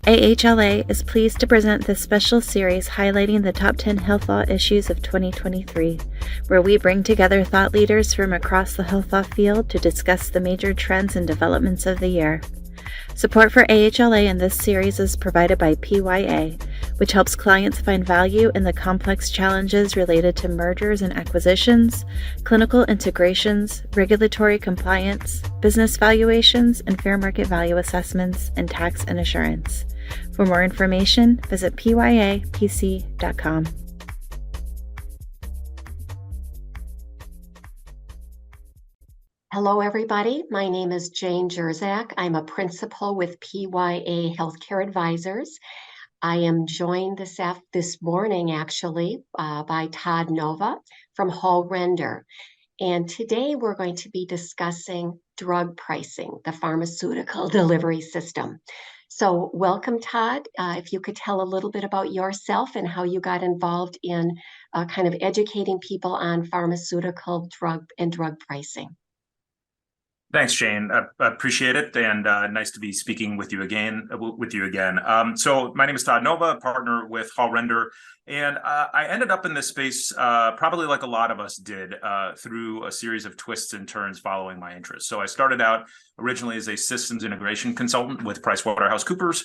AHLA is pleased to present this special series highlighting the top 10 health law issues of 2023, where we bring together thought leaders from across the health law field to discuss the major trends and developments of the year. Support for AHLA in this series is provided by PYA, which helps clients find value in the complex challenges related to mergers and acquisitions, clinical integrations, regulatory compliance, business valuations, and fair market value assessments, and tax and assurance. For more information, visit pyapc.com. Hello, everybody. My name is Jane Jerzak. I'm a principal with PYA Healthcare Advisors. I am joined this morning, actually, by Todd Nova from Hall Render. And today we're going to be discussing drug pricing, the pharmaceutical delivery system. So welcome, Todd. If you could tell a little bit about yourself and how you got involved in kind of educating people on pharmaceutical drug pricing. Thanks, Jane. I appreciate it, and nice to be speaking with you again. So my name is Todd Nova, partner with Hall Render, and I ended up in this space probably like a lot of us did through a series of twists and turns following my interests. So I started out originally as a systems integration consultant with PricewaterhouseCoopers,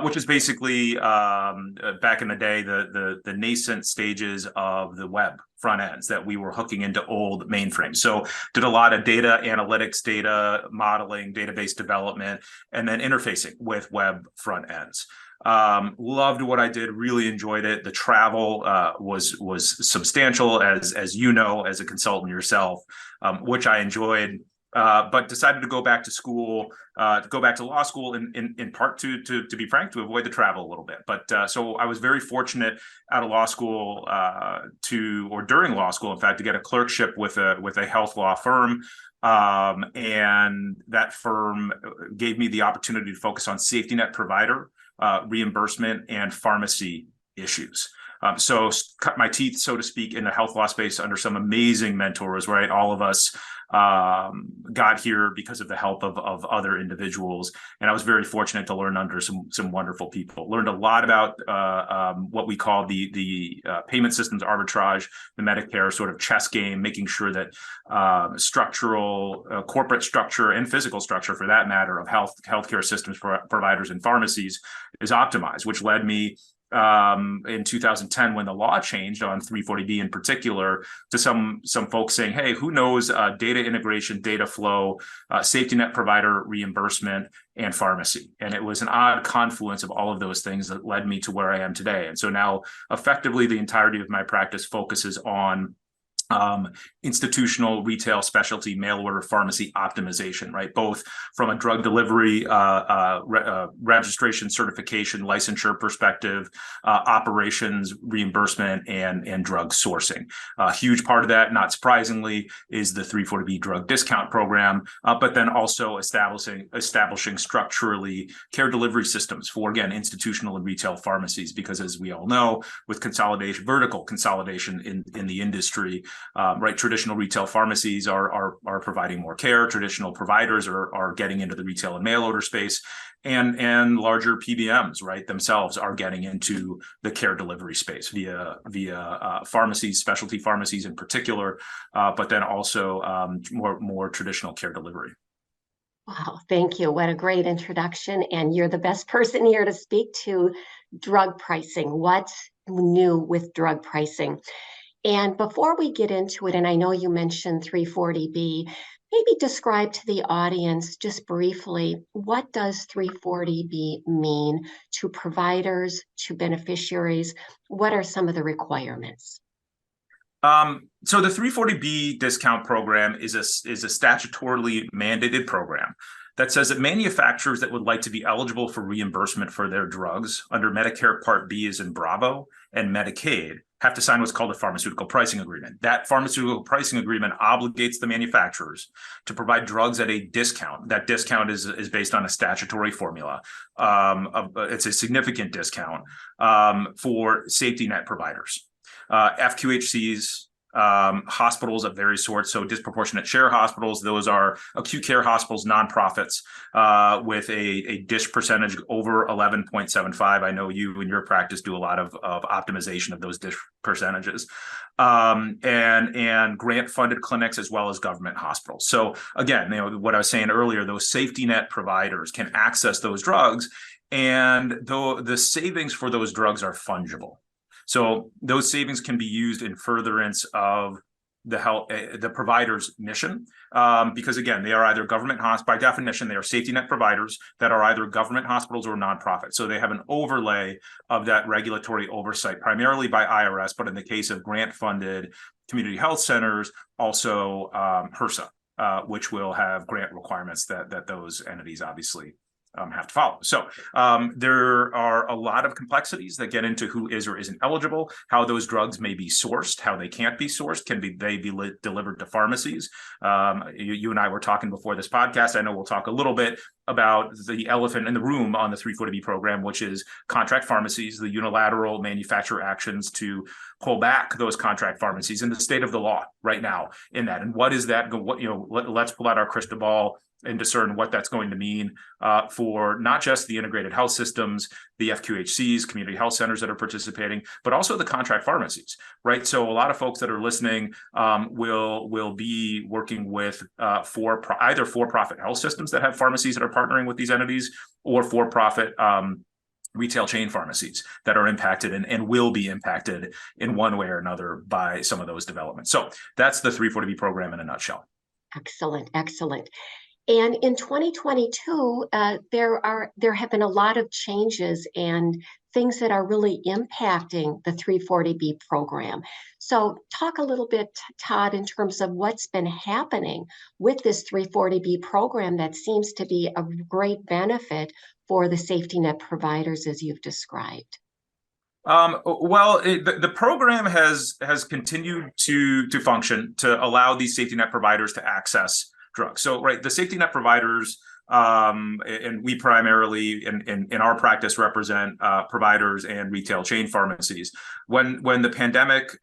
which is basically back in the day the nascent stages of the web front ends that we were hooking into old mainframes. So did a lot of data analytics, data modeling, database development, and then interfacing with web front ends. Loved what I did, really enjoyed it. The travel was substantial, as you know, as a consultant yourself, which I enjoyed. But decided to go back to school, to go back to law school in part to be frank, to avoid the travel a little bit. But so I was very fortunate out of law school during law school, in fact, to get a clerkship with a health law firm. And that firm gave me the opportunity to focus on safety net provider, reimbursement, and pharmacy issues. So cut my teeth, so to speak, in the health law space under some amazing mentors, right? All of us got here because of the help of other individuals. And I was very fortunate to learn under some wonderful people. Learned a lot about what we call the payment systems arbitrage, the Medicare sort of chess game, making sure that structural, corporate structure and physical structure, for that matter, of healthcare systems for providers and pharmacies is optimized, which led me in 2010, when the law changed on 340B in particular, to some folks saying, hey, who knows data integration, data flow, safety net provider reimbursement, and pharmacy. And it was an odd confluence of all of those things that led me to where I am today. And so now effectively the entirety of my practice focuses on institutional, retail, specialty, mail order pharmacy optimization, right? Both from a drug delivery, registration, certification, licensure perspective, operations, reimbursement, and drug sourcing. A huge part of that, not surprisingly, is the 340B drug discount program, but then also establishing structurally care delivery systems for, again, institutional and retail pharmacies, because as we all know, with vertical consolidation in the industry, right, traditional retail pharmacies are providing more care. Traditional providers are getting into the retail and mail order space, and larger PBMs, right, themselves are getting into the care delivery space via pharmacies, specialty pharmacies in particular, but then also more traditional care delivery. Wow, thank you. What a great introduction. And you're the best person here to speak to drug pricing. What's new with drug pricing? And before we get into it, and I know you mentioned 340B, maybe describe to the audience just briefly, what does 340B mean to providers, to beneficiaries? What are some of the requirements? So the 340B discount program is a statutorily mandated program that says that manufacturers that would like to be eligible for reimbursement for their drugs under Medicare Part B, as in Bravo, and Medicaid have to sign what's called a pharmaceutical pricing agreement. That pharmaceutical pricing agreement obligates the manufacturers to provide drugs at a discount. That discount is based on a statutory formula. It's a significant discount for safety net providers. FQHCs, hospitals of various sorts. So disproportionate share hospitals, those are acute care hospitals, nonprofits, with a DSH percentage over 11.75. I know you in your practice do a lot of optimization of those DSH percentages. And grant-funded clinics as well as government hospitals. So again, what I was saying earlier, those safety net providers can access those drugs, and though the savings for those drugs are fungible. So those savings can be used in furtherance of the provider's mission, because again, they are either government by definition, they are safety net providers that are either government hospitals or nonprofits. So they have an overlay of that regulatory oversight, primarily by IRS, but in the case of grant-funded community health centers, also HRSA, which will have grant requirements that those entities obviously have to follow. So there are a lot of complexities that get into who is or isn't eligible, how those drugs may be sourced, how they can't be sourced, they be delivered to pharmacies. You and I were talking before this podcast. I know we'll talk a little bit about the elephant in the room on the 340B program, which is contract pharmacies, the unilateral manufacturer actions to pull back those contract pharmacies, and the state of the law right now in that. And what is that? Let's pull out our crystal ball and discern what that's going to mean for not just the integrated health systems, the FQHCs, community health centers that are participating, but also the contract pharmacies, right? So a lot of folks that are listening will be working with either for-profit health systems that have pharmacies that are partnering with these entities, or for-profit retail chain pharmacies that are impacted and will be impacted in one way or another by some of those developments. So that's the 340B program in a nutshell. Excellent, excellent. And in 2022, there have been a lot of changes and things that are really impacting the 340B program. So talk a little bit, Todd, in terms of what's been happening with this 340B program that seems to be a great benefit for the safety net providers, as you've described. The program has continued to function to allow these safety net providers to access drugs. So, right, the safety net providers, and we primarily in our practice represent providers and retail chain pharmacies. When the pandemic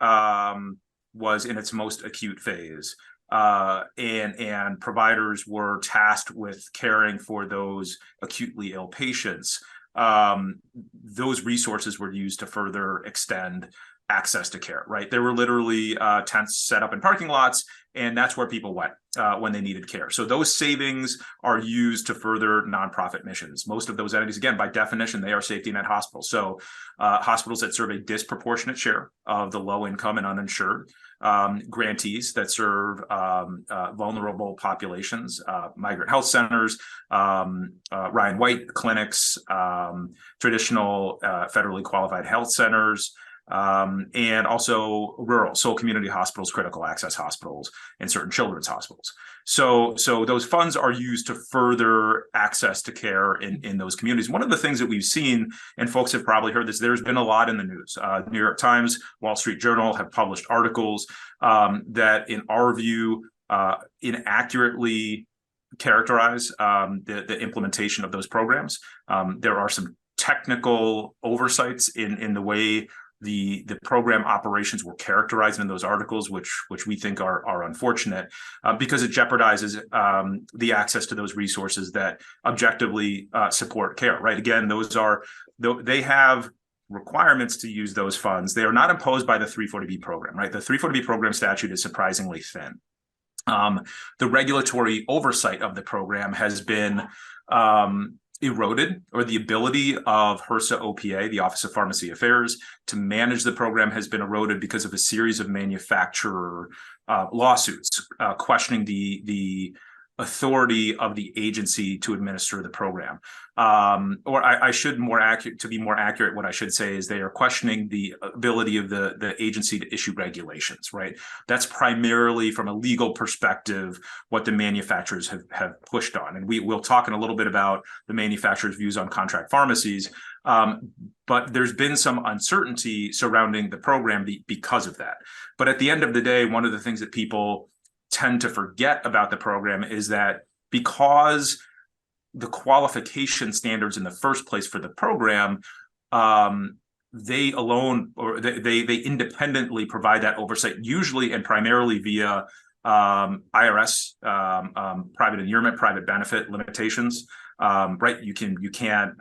was in its most acute phase, and providers were tasked with caring for those acutely ill patients, those resources were used to further extend access to care, right? There were literally tents set up in parking lots, and that's where people went when they needed care. So those savings are used to further nonprofit missions. Most of those entities, again, by definition, they are safety net hospitals. So hospitals that serve a disproportionate share of the low income and uninsured, grantees that serve vulnerable populations, migrant health centers, Ryan White clinics, traditional federally qualified health centers, and also rural, so community hospitals, critical access hospitals, and certain children's hospitals. So those funds are used to further access to care in those communities. One of the things that we've seen, and folks have probably heard this, there's been a lot in the news. New York Times, Wall Street Journal have published articles that, in our view, inaccurately characterize the implementation of those programs. There are some technical oversights in the way the program operations were characterized in those articles, which we think are unfortunate, because it jeopardizes the access to those resources that objectively support care, right? Again, they have requirements to use those funds. They are not imposed by the 340B program, right? The 340B program statute is surprisingly thin. The regulatory oversight of the program has been eroded, or the ability of HRSA OPA, the Office of Pharmacy Affairs, to manage the program has been eroded because of a series of manufacturer lawsuits questioning the authority of the agency to administer the program. Or I should to be more accurate, what I should say is they are questioning the ability of the agency to issue regulations, right? That's primarily from a legal perspective what the manufacturers have pushed on. And we'll talk in a little bit about the manufacturers' views on contract pharmacies. But there's been some uncertainty surrounding the program because of that. But at the end of the day, one of the things that people tend to forget about the program is that because the qualification standards in the first place for the program they alone, or they independently provide that oversight, usually and primarily via IRS, private inurement, private benefit limitations. Right, you can't.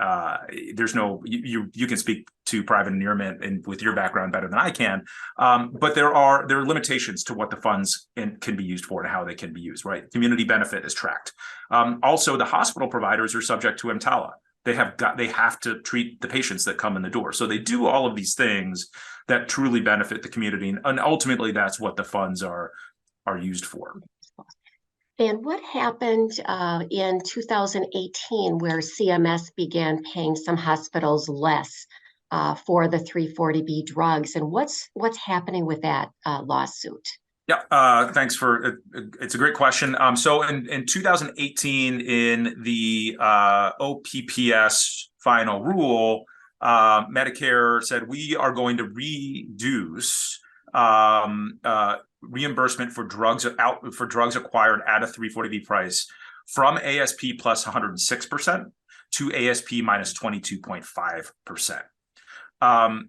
There's no you can speak to private inurement and with your background better than I can. But there are limitations to what the funds can be used for and how they can be used. Right, community benefit is tracked. Also, the hospital providers are subject to EMTALA. They have to treat the patients that come in the door. So they do all of these things that truly benefit the community, and ultimately that's what the funds are used for. And what happened in 2018 where CMS began paying some hospitals less for the 340B drugs, and what's happening with that lawsuit? Yeah, thanks for it's a great question. So in 2018, in the OPPS final rule, Medicare said we are going to reduce reimbursement for drugs acquired at a 340B price from ASP plus 106% to ASP minus 22.5%. By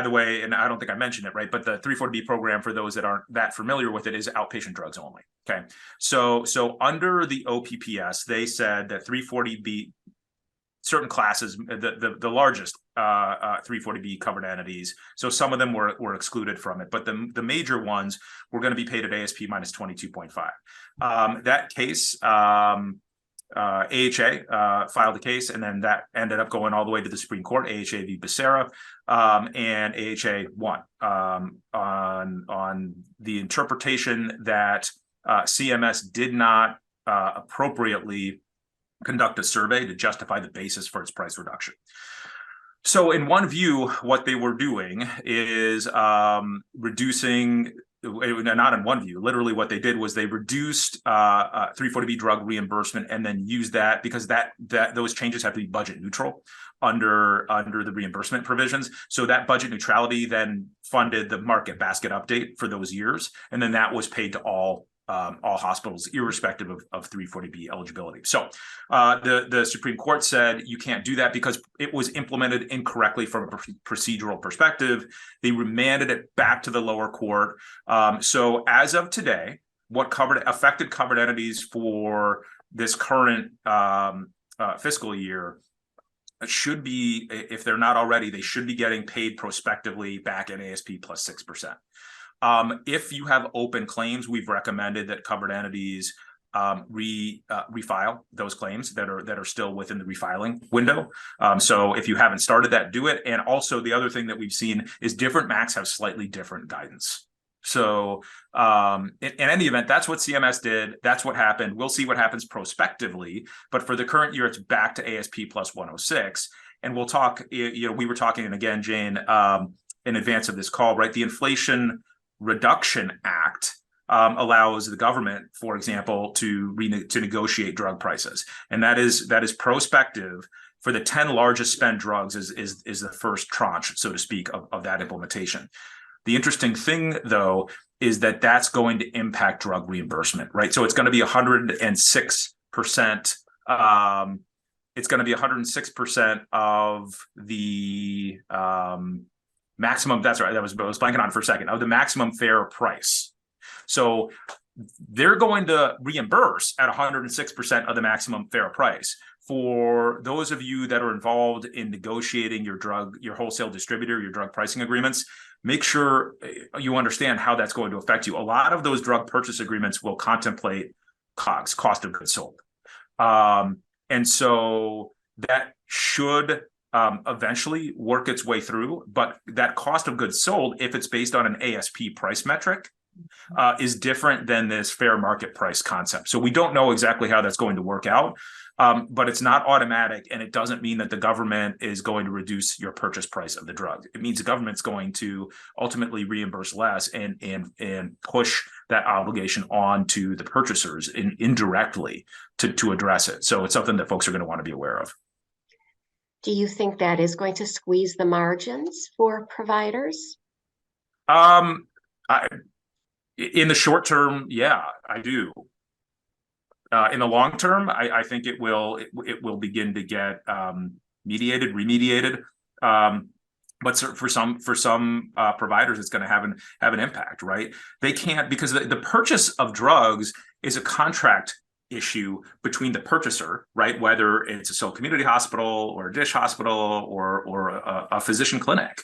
the way, and I don't think I mentioned it, right, but the 340B program, for those that aren't that familiar with it, is outpatient drugs only. Okay, so under the OPPS, they said that 340B, certain classes, the largest 340B covered entities, so some of them were excluded from it, but the major ones were going to be paid at ASP minus 22.5. That case, AHA filed a case, and then that ended up going all the way to the Supreme Court, AHA v. Becerra, and AHA won on the interpretation that CMS did not appropriately conduct a survey to justify the basis for its price reduction. So in one view, what they were doing is reducing, not in one view, literally what they did was they reduced 340B drug reimbursement and then used that, because those changes have to be budget neutral under the reimbursement provisions. So that budget neutrality then funded the market basket update for those years, and then that was paid to all hospitals, irrespective of 340B eligibility. So the Supreme Court said you can't do that because it was implemented incorrectly from a procedural perspective. They remanded it back to the lower court. So as of today, what affected covered entities for this current fiscal year should be, if they're not already, they should be getting paid prospectively back at ASP plus 6%. If you have open claims, we've recommended that covered entities refile those claims that are still within the refiling window. So if you haven't started that, do it. And also the other thing that we've seen is different MACs have slightly different guidance. So in any event, that's what CMS did. That's what happened. We'll see what happens prospectively. But for the current year, it's back to ASP plus 106. And we'll talk, we were talking, and again, Jane, in advance of this call, right? The Inflation Reduction Act allows the government, for example, to negotiate drug prices, and that is prospective for the 10 largest spend drugs is the first tranche, so to speak, of that implementation. The interesting thing, though, is that that's going to impact drug reimbursement, right? So it's going to be 106%. It's going to be 106% of the maximum. That's right. I was blanking on it for a second, of the maximum fair price. So they're going to reimburse at 106% of the maximum fair price. For those of you that are involved in negotiating your wholesale distributor, your drug pricing agreements, make sure you understand how that's going to affect you. A lot of those drug purchase agreements will contemplate COGS, cost of goods sold. And so that should eventually work its way through, but that cost of goods sold, if it's based on an ASP price metric, is different than this fair market price concept. So we don't know exactly how that's going to work out, but it's not automatic, and it doesn't mean that the government is going to reduce your purchase price of the drug. It means the government's going to ultimately reimburse less and push that obligation on to the purchasers indirectly to address it. So it's something that folks are going to want to be aware of. Do you think that is going to squeeze the margins for providers? In the short term, yeah, I do. In the long term, I think it will begin to get remediated. But for some providers, it's going to have an impact, right? They can't, because the purchase of drugs is a contract issue between the purchaser, right? Whether it's a Soul Community Hospital or a Dish Hospital or a physician clinic.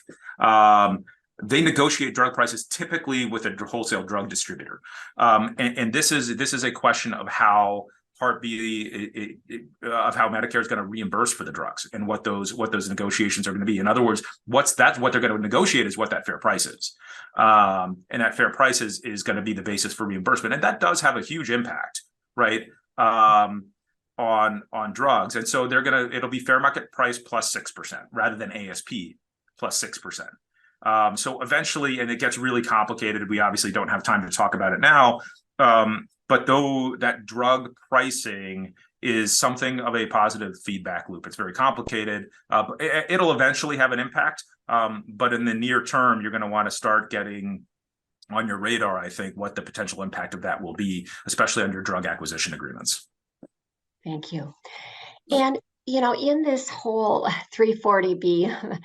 They negotiate drug prices typically with a wholesale drug distributor, and this is a question of how Part B of how Medicare is going to reimburse for the drugs and what those negotiations are going to be. In other words, what they're going to negotiate is what that fair price is, and that fair price is going to be the basis for reimbursement, and that does have a huge impact, right, on drugs. And so it'll be fair market price plus 6% rather than ASP plus 6%. So eventually, and it gets really complicated. We obviously don't have time to talk about it now. But though that drug pricing is something of a positive feedback loop, it's very complicated. It'll eventually have an impact. But in the near term, you're going to want to start getting on your radar, I think, what the potential impact of that will be, especially under drug acquisition agreements. Thank you. And, in this whole 340B,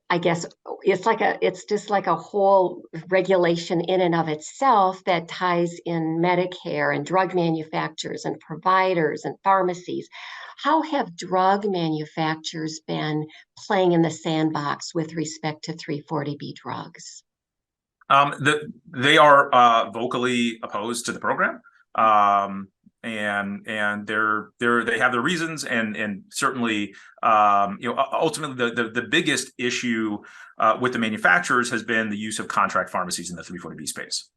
I guess it's just like a whole regulation in and of itself that ties in Medicare and drug manufacturers and providers and pharmacies. How have drug manufacturers been playing in the sandbox with respect to 340B drugs? They are vocally opposed to the program. And they have their reasons, and certainly ultimately the biggest issue with the manufacturers has been the use of contract pharmacies in the 340B space.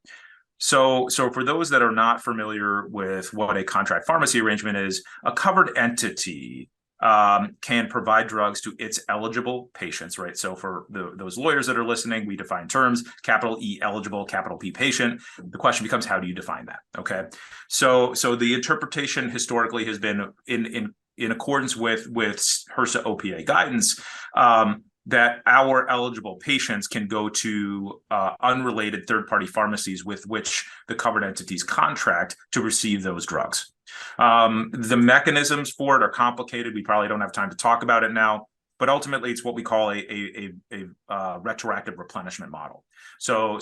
So for those that are not familiar with what a contract pharmacy arrangement is, a covered entity can provide drugs to its eligible patients, right? So for those lawyers that are listening, we define terms: capital E eligible, capital P patient. The question becomes, how do you define that? Okay, so the interpretation historically has been in accordance with HRSA OPA guidance, that our eligible patients can go to unrelated third-party pharmacies with which the covered entities contract to receive those drugs. The mechanisms for it are complicated. We probably don't have time to talk about it now, but ultimately it's what we call a retroactive replenishment model. So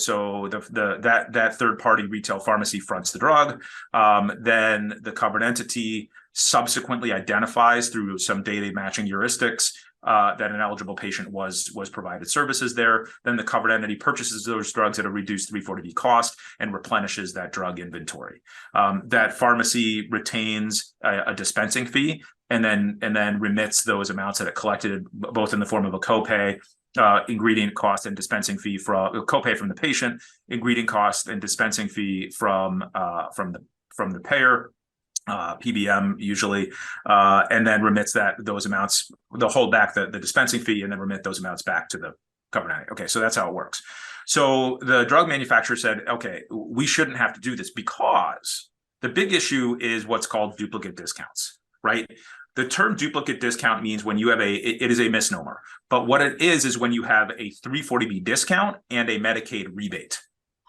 that third-party retail pharmacy fronts the drug, then the covered entity subsequently identifies through some data matching heuristics that an eligible patient was provided services there. Then the covered entity purchases those drugs at a reduced 340B cost and replenishes that drug inventory. That pharmacy retains a dispensing fee and then remits those amounts that it collected, both in the form of a copay, ingredient cost, and dispensing fee from copay from the patient, ingredient cost and dispensing fee from the payer. PBM usually, and then remits those amounts. They'll hold back the dispensing fee and then remit those amounts back to the covered entity. Okay, so that's how it works. So the drug manufacturer said, okay, we shouldn't have to do this because the big issue is what's called duplicate discounts, right? The term duplicate discount means when you have it is a misnomer, but what it is when you have a 340B discount and a Medicaid rebate,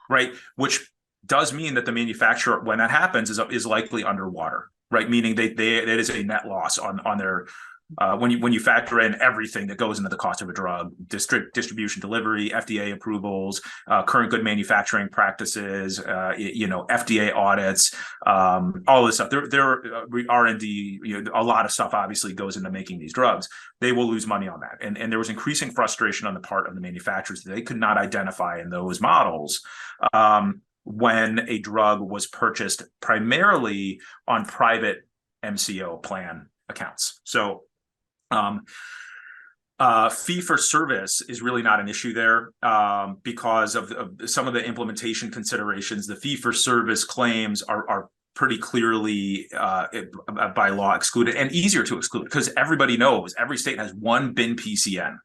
right? Which does mean that the manufacturer, when that happens, is likely underwater, right? Meaning that is a net loss on their when you factor in everything that goes into the cost of a drug: distribution, delivery, FDA approvals, current good manufacturing practices, FDA audits, all this stuff. There are R&D, a lot of stuff obviously goes into making these drugs. They will lose money on that, and there was increasing frustration on the part of the manufacturers that they could not identify in those models when a drug was purchased primarily on private MCO plan accounts. So fee for service is really not an issue there because of some of the implementation considerations. The fee for service claims are pretty clearly by law excluded, and easier to exclude because everybody knows every state has one bin PCN,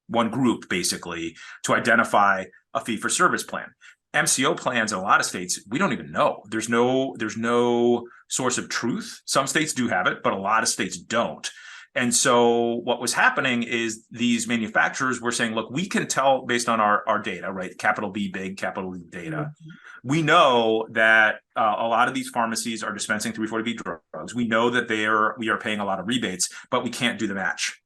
one group basically, to identify a fee for service plan. MCO plans in a lot of states, we don't even know. There's no source of truth. Some states do have it, but a lot of states don't. And so what was happening is these manufacturers were saying, look, we can tell based on our data, right? Capital B big, capital E data. Mm-hmm. We know that a lot of these pharmacies are dispensing 340B drugs. We know that we are paying a lot of rebates, but we can't do the match.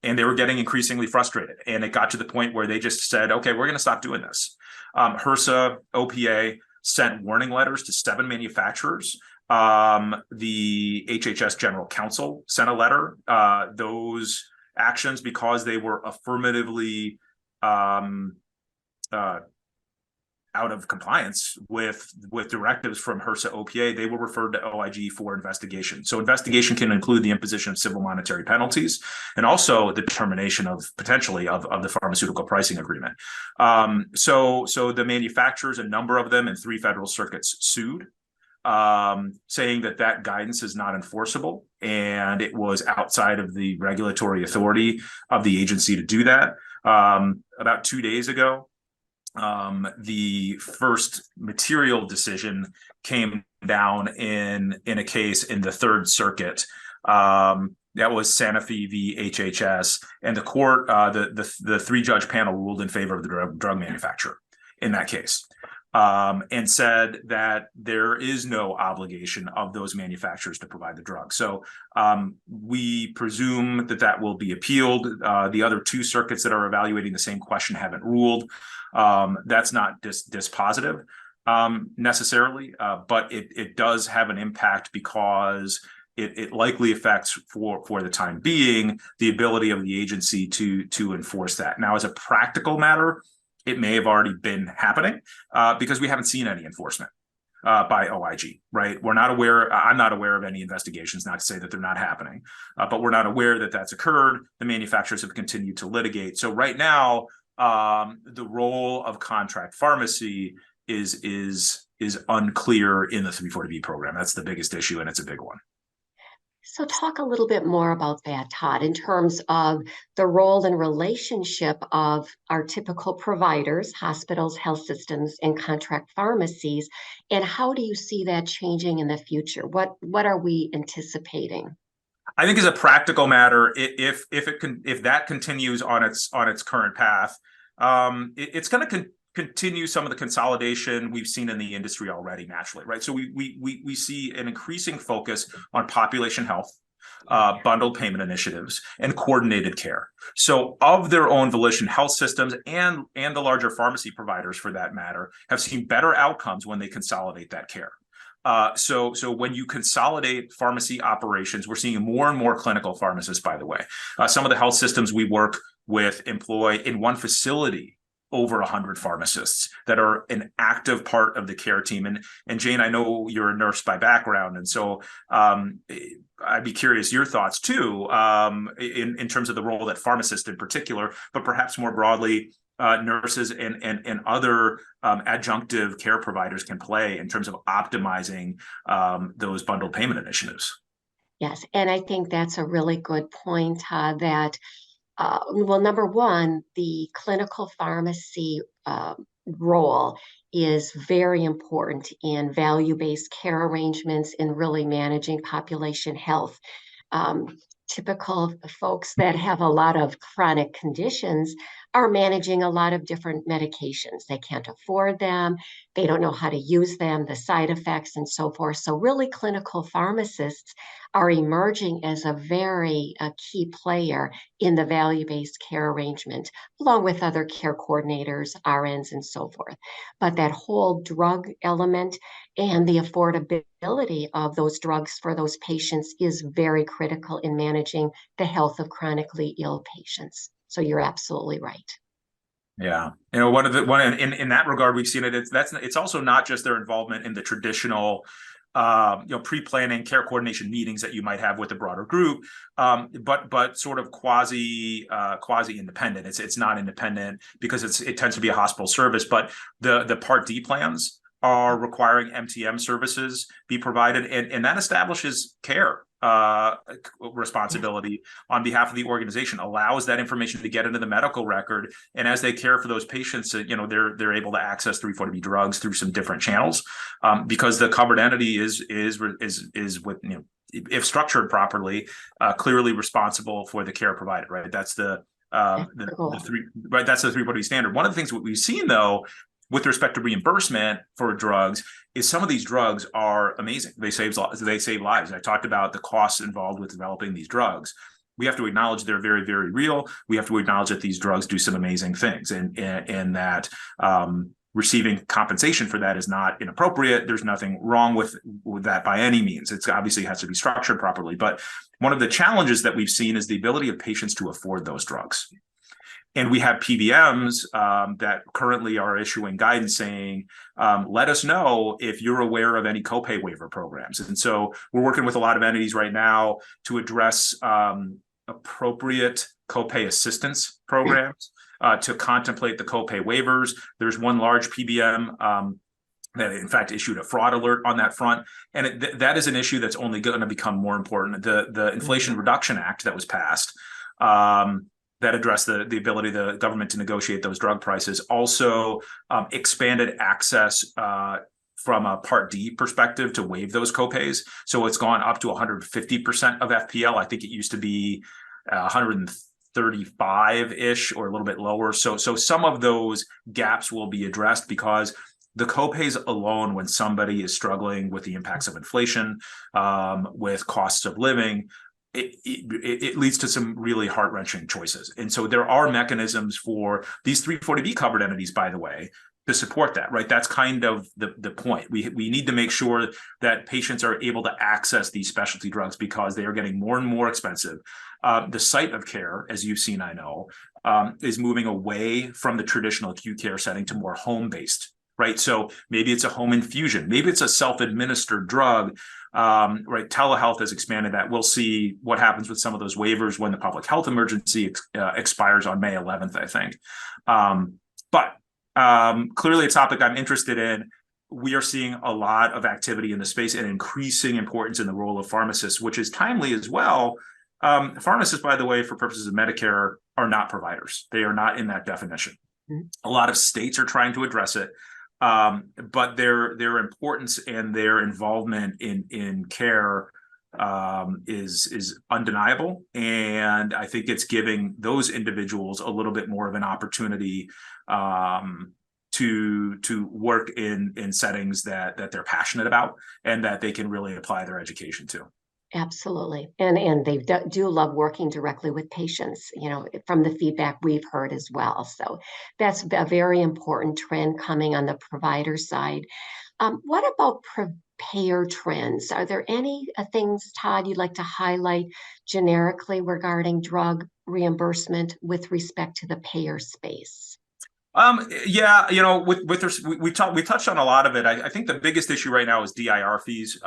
and they were getting increasingly frustrated. And it got to the point where they just said, okay, we're going to stop doing this. HRSA, OPA sent warning letters to 7 manufacturers. The HHS General Counsel sent a letter. Those actions, because they were affirmatively out of compliance with directives from HRSA OPA, they were referred to OIG for investigation. So investigation can include the imposition of civil monetary penalties and also the determination of potentially of the pharmaceutical pricing agreement. So the manufacturers, a number of them in 3 federal circuits, sued, saying that guidance is not enforceable and it was outside of the regulatory authority of the agency to do that. About 2 days ago, the first material decision came down in a case in the 3rd Circuit. That was Sanofi v. HHS, and the court, the 3-judge panel ruled in favor of the drug manufacturer in that case, and said that there is no obligation of those manufacturers to provide the drug. So we presume that will be appealed. The other 2 circuits that are evaluating the same question haven't ruled. That's not dispositive necessarily, but it does have an impact because it likely affects for the time being the ability of the agency to enforce that. Now, as a practical matter, it may have already been happening because we haven't seen any enforcement by OIG, right? We're not aware, I'm not aware of any investigations, not to say that they're not happening, but we're not aware that that's occurred. The manufacturers have continued to litigate. So right now, the role of contract pharmacy is unclear in the 340B program. That's the biggest issue, and it's a big one. So talk a little bit more about that, Todd, in terms of the role and relationship of our typical providers, hospitals, health systems, and contract pharmacies, and how do you see that changing in the future? What are we anticipating? I think as a practical matter, if that continues on its current path, it's going to continue some of the consolidation we've seen in the industry already naturally, right? So we see an increasing focus on population health, bundled payment initiatives, and coordinated care. So of their own volition, health systems and the larger pharmacy providers, for that matter, have seen better outcomes when they consolidate that care. So when you consolidate pharmacy operations, we're seeing more and more clinical pharmacists, by the way. Some of the health systems we work with employ in one facility over 100 pharmacists that are an active part of the care team. And Jane, I know you're a nurse by background, and so I'd be curious your thoughts too, in terms of the role that pharmacists in particular, but perhaps more broadly, nurses and other adjunctive care providers can play in terms of optimizing those bundled payment initiatives. Yes, and I think that's a really good point, that well, number one, the clinical pharmacy role is very important in value-based care arrangements in really managing population health. Typical folks that have a lot of chronic conditions are managing a lot of different medications. They can't afford them. They don't know how to use them, the side effects and so forth. So really clinical pharmacists are emerging as a very key player in the value-based care arrangement, along with other care coordinators, RNs, and so forth. But that whole drug element and the affordability of those drugs for those patients is very critical in managing the health of chronically ill patients. So you're absolutely right. Yeah, you know, in that regard, we've seen it. It's also not just their involvement in the traditional, pre-planning care coordination meetings that you might have with a broader group, but sort of quasi independent. It's not independent because it tends to be a hospital service, but the Part D plans are requiring MTM services be provided, and that establishes care responsibility on behalf of the organization, allows that information to get into the medical record, and as they care for those patients, they're able to access 340B drugs through some different channels, because the covered entity is with, if structured properly, clearly responsible for the care provided. Right, that's the 340B standard. One of the things that we've seen though, with respect to reimbursement for drugs, is some of these drugs are amazing. They save lives. I talked about the costs involved with developing these drugs. We have to acknowledge they're very, very real. We have to acknowledge that these drugs do some amazing things, and that receiving compensation for that is not inappropriate. There's nothing wrong with that by any means. It's obviously has to be structured properly. But one of the challenges that we've seen is the ability of patients to afford those drugs. And we have PBMs that currently are issuing guidance saying, let us know if you're aware of any copay waiver programs. And so we're working with a lot of entities right now to address appropriate copay assistance programs to contemplate the copay waivers. There's one large PBM that in fact issued a fraud alert on that front. And that is an issue that's only going to become more important. The Inflation Reduction Act that was passed that addressed the ability of the government to negotiate those drug prices also expanded access from a Part D perspective to waive those copays. So it's gone up to 150% of FPL. I think it used to be 135-ish or a little bit lower. So some of those gaps will be addressed because the copays alone, when somebody is struggling with the impacts of inflation, with costs of living, it leads to some really heart-wrenching choices. And so there are mechanisms for these 340B covered entities, by the way, to support that, right? That's kind of the point. We need to make sure that patients are able to access these specialty drugs because they are getting more and more expensive. The site of care, as you've seen, I know, is moving away from the traditional acute care setting to more home-based, right? So maybe it's a home infusion, maybe it's a self-administered drug, right? Telehealth has expanded that. We'll see what happens with some of those waivers when the public health emergency expires on May 11th, I think. But clearly a topic I'm interested in. We are seeing a lot of activity in the space and increasing importance in the role of pharmacists, which is timely as well. Pharmacists, by the way, for purposes of Medicare, are not providers. They are not in that definition. Mm-hmm. A lot of states are trying to address it. But their importance and their involvement in care is undeniable, and I think it's giving those individuals a little bit more of an opportunity to work in settings that they're passionate about and that they can really apply their education to. Absolutely. And they do love working directly with patients, from the feedback we've heard as well. So that's a very important trend coming on the provider side. What about payer trends? Are there any things, Todd, you'd like to highlight generically regarding drug reimbursement with respect to the payer space? Yeah, we touched on a lot of it. I think the biggest issue right now is DIR fees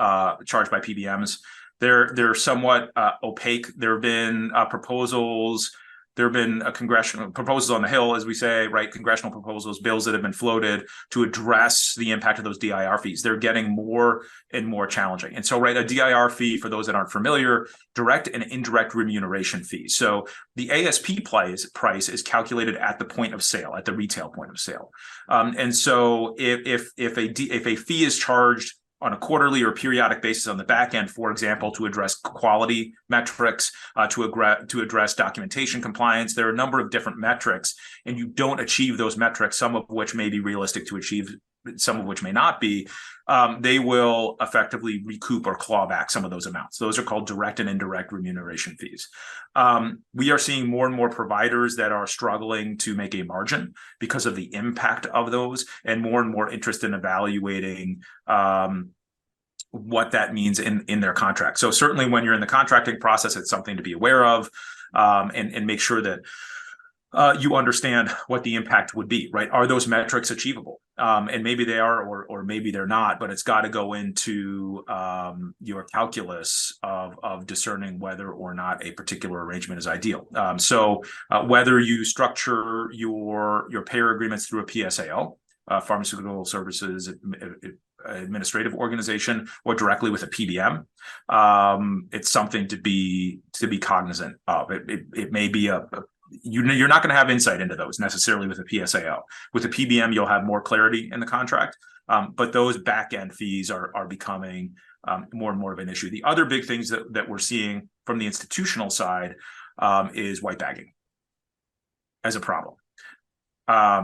charged by PBMs. They're somewhat opaque. There have been proposals. There have been congressional proposals on the Hill, as we say, right? Congressional proposals, bills that have been floated to address the impact of those DIR fees. They're getting more and more challenging. And so, right, a DIR fee, for those that aren't familiar, direct and indirect remuneration fee. So the ASP price is calculated at the point of sale, at the retail point of sale. And so if a fee is charged on a quarterly or periodic basis on the back end, for example, to address quality metrics, to address documentation compliance. There are a number of different metrics, and you don't achieve those metrics, some of which may be realistic to achieve, some of which may not be. They will effectively recoup or claw back some of those amounts. Those are called direct and indirect remuneration fees. We are seeing more and more providers that are struggling to make a margin because of the impact of those, and more interest in evaluating what that means in their contract. So certainly when you're in the contracting process, it's something to be aware of, and make sure that you understand what the impact would be, right? Are those metrics achievable? And maybe they are, or maybe they're not, but it's got to go into your calculus of discerning whether or not a particular arrangement is ideal. So whether you structure your payer agreements through a PSAO, Pharmaceutical Services Administrative Organization, or directly with a PBM, it's something to be cognizant of. It may be you're not going to have insight into those necessarily with a PSAO. With a PBM, you'll have more clarity in the contract, but those back end fees are becoming more and more of an issue. The other big things that we're seeing from the institutional side is white bagging as a problem.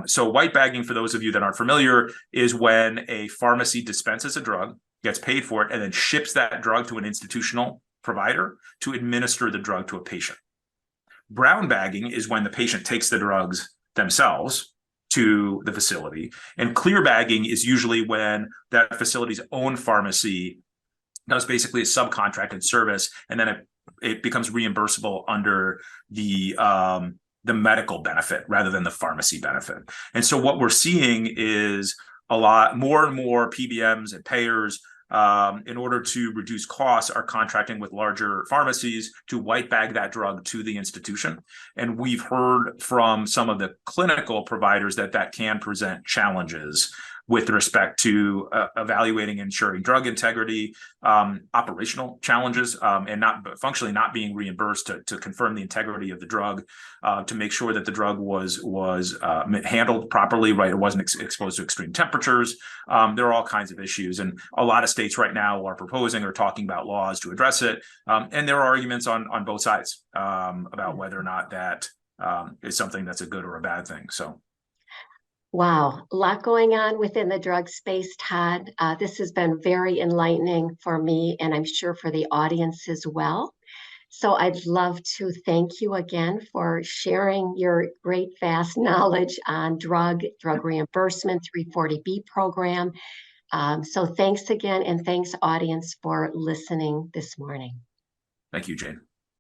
So white bagging, for those of you that aren't familiar, is when a pharmacy dispenses a drug, gets paid for it, and then ships that drug to an institutional provider to administer the drug to a patient. Brown bagging is when the patient takes the drugs themselves to the facility. And clear bagging is usually when that facility's own pharmacy does basically a subcontracted service, and then it becomes reimbursable under the medical benefit rather than the pharmacy benefit. And so what we're seeing is a lot more and more PBMs and payers, in order to reduce costs, are contracting with larger pharmacies to white bag that drug to the institution. And we've heard from some of the clinical providers that that can present challenges with respect to evaluating and ensuring drug integrity, operational challenges, and not functionally not being reimbursed to confirm the integrity of the drug, to make sure that the drug was handled properly, right? It wasn't exposed to extreme temperatures. There are all kinds of issues, and a lot of states right now are proposing or talking about laws to address it. And there are arguments on both sides about whether or not that is something that's a good or a bad thing. So. Wow, a lot going on within the drug space, Todd. This has been very enlightening for me, and I'm sure for the audience as well. So I'd love to thank you again for sharing your great, vast knowledge on drug reimbursement, 340B program. So thanks again, and thanks, audience, for listening this morning. Thank you, Jane.